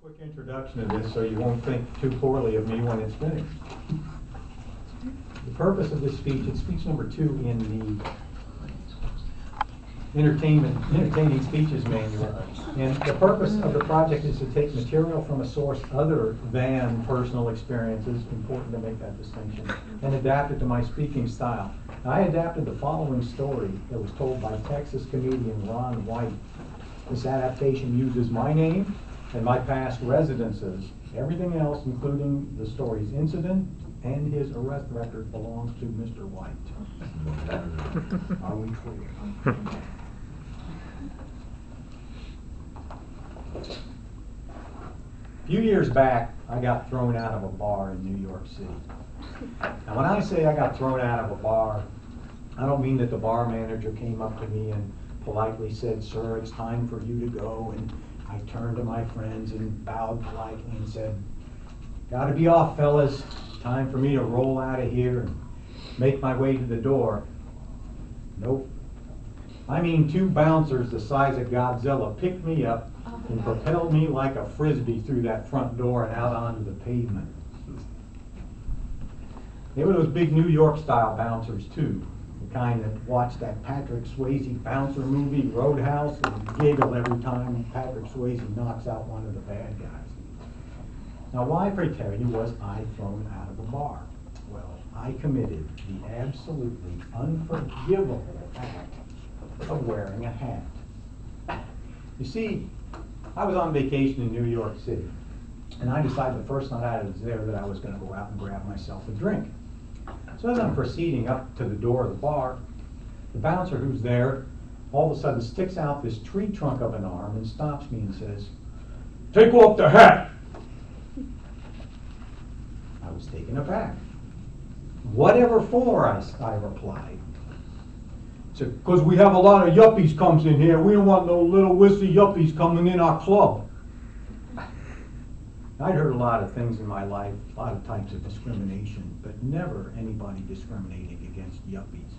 Quick introduction of this so you won't think too poorly of me when it's finished. The purpose of this speech, it's speech number 2 in the Entertaining Speeches Manual. And the purpose of the project is to take material from a source other than personal experiences, important to make that distinction, and adapt it to my speaking style. Now, I adapted the following story that was told by Texas comedian Ron White. This adaptation uses my name and my past residences. Everything else, including the story's incident and his arrest record, belongs to Mr. White. Are we clear? A few years back, I got thrown out of a bar in New York City. Now, when I say I got thrown out of a bar, I don't mean that the bar manager came up to me and politely said, "Sir, it's time for you to go." And I turned to my friends and bowed politely and said, "Gotta be off, fellas. Time for me to roll out of here and make my way to the door." Nope. I mean, 2 bouncers the size of Godzilla picked me up and propelled me like a frisbee through that front door and out onto the pavement. They were those big New York style bouncers too. The kind that watch that Patrick Swayze bouncer movie, Roadhouse, and giggle every time Patrick Swayze knocks out one of the bad guys. Now, why, pray tell you, was I thrown out of a bar? Well, I committed the absolutely unforgivable act of wearing a hat. You see, I was on vacation in New York City, and I decided the first night I was there that I was going to go out and grab myself a drink. So as I'm proceeding up to the door of the bar, the bouncer who's there all of a sudden sticks out this tree trunk of an arm and stops me and says, "Take off the hat." I was taken aback. "Whatever for?" I replied. He said, "Because we have a lot of yuppies comes in here. We don't want no little wissy yuppies coming in our club." I'd heard a lot of things in my life, a lot of types of discrimination, but never anybody discriminating against yuppies.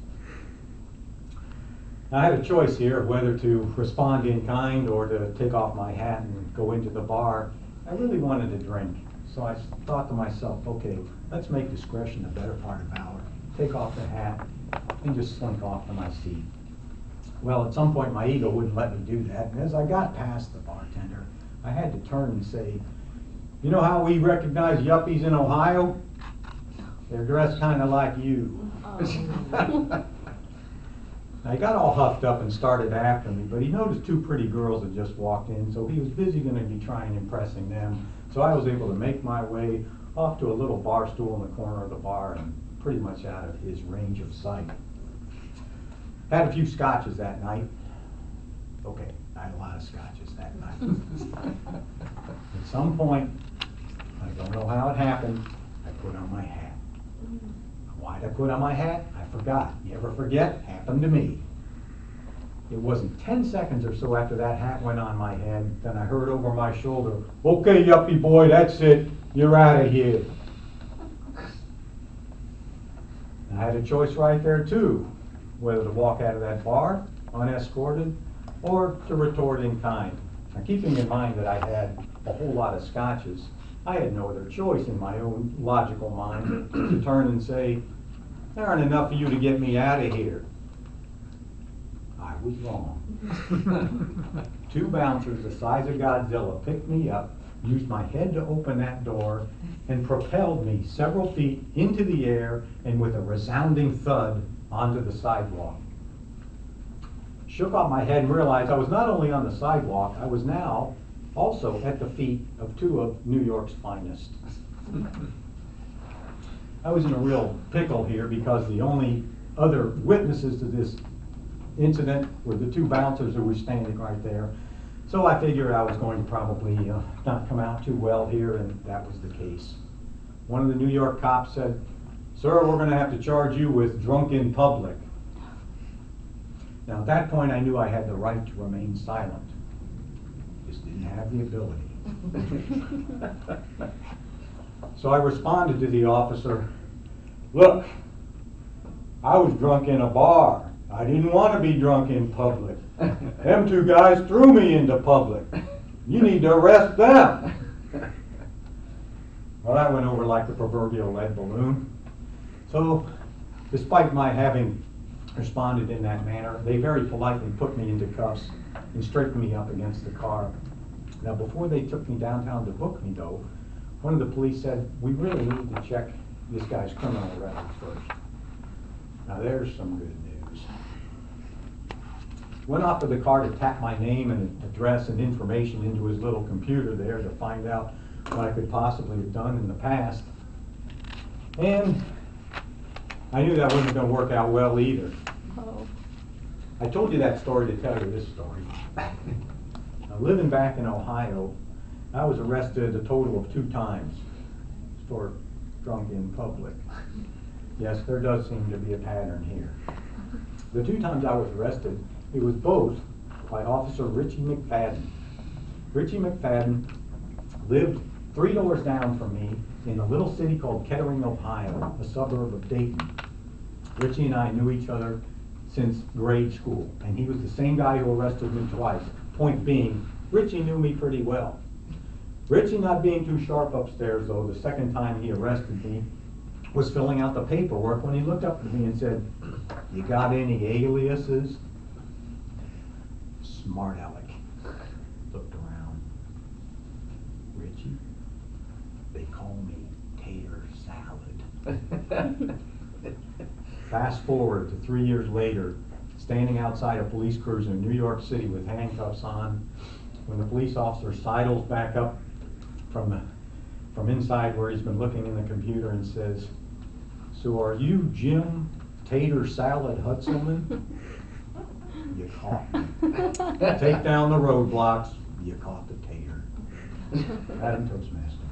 Now, I had a choice here of whether to respond in kind or to take off my hat and go into the bar. I really wanted a drink, so I thought to myself, okay, let's make discretion the better part of valor. Take off the hat and just slink off to my seat. Well, at some point my ego wouldn't let me do that, and as I got past the bartender, I had to turn and say, "You know how we recognize yuppies in Ohio? They're dressed kind of like you." Now, he got all huffed up and started after me, but he noticed 2 pretty girls had just walked in, so he was busy going to be trying impressing them. So I was able to make my way off to a little bar stool in the corner of the bar and pretty much out of his range of sight. Had a few scotches that night. Okay, I had a lot of scotches that night. At some point, I don't know how it happened, I put on my hat. Why'd I put on my hat? I forgot. You ever forget? Happened to me. It wasn't 10 seconds or so after that hat went on my head, then I heard over my shoulder, "Okay, yuppie boy, that's it. You're out of here." I had a choice right there too, whether to walk out of that bar unescorted or to retort in kind. Now, keeping in mind that I had a whole lot of scotches, I had no other choice in my own logical mind to turn and say, "There aren't enough of you to get me out of here." I was wrong. 2 bouncers the size of Godzilla picked me up, used my head to open that door, and propelled me several feet into the air and with a resounding thud onto the sidewalk. Shook off my head and realized I was not only on the sidewalk, I was now also at the feet of 2 of New York's finest. I was in a real pickle here because the only other witnesses to this incident were the 2 bouncers who were standing right there. So I figured I was going to probably not come out too well here, and that was the case. One of the New York cops said, "Sir, we're going to have to charge you with drunk in public." Now, at that point, I knew I had the right to remain silent. Just didn't have the ability. So I responded to the officer, "Look, I was drunk in a bar. I didn't want to be drunk in public. Them 2 guys threw me into public. You need to arrest them." Well, that went over like the proverbial lead balloon. So, despite my having responded in that manner, they very politely put me into cuffs and straightened me up against the car. Now, before they took me downtown to book me, though, one of the police said, "We really need to check this guy's criminal records first." Now, there's some good news. Went off to the car to tap my name and address and information into his little computer there to find out what I could possibly have done in the past. And I knew that wasn't going to work out well either. Oh. I told you that story to tell you this story. Now, living back in Ohio, I was arrested a total of 2 times for drunk in public. Yes, there does seem to be a pattern here. The 2 times I was arrested, it was both by Officer Richie McFadden. Richie McFadden lived 3 doors down from me in a little city called Kettering, Ohio, a suburb of Dayton. Richie and I knew each other since grade school, and he was the same guy who arrested me twice. Point being, Richie knew me pretty well. Richie, not being too sharp upstairs, though, the second time he arrested me, was filling out the paperwork when he looked up at me and said, "You got any aliases?" Smart aleck. Looked around. "Richie, they call me Tater Salad." Fast forward to 3 years later, standing outside a police cruiser in New York City with handcuffs on, when the police officer sidles back up from inside where he's been looking in the computer and says, "So are you Jim Tater Salad Hutzelman?" You caught me. Take down the roadblocks, you caught the tater. Adam Toastmaster.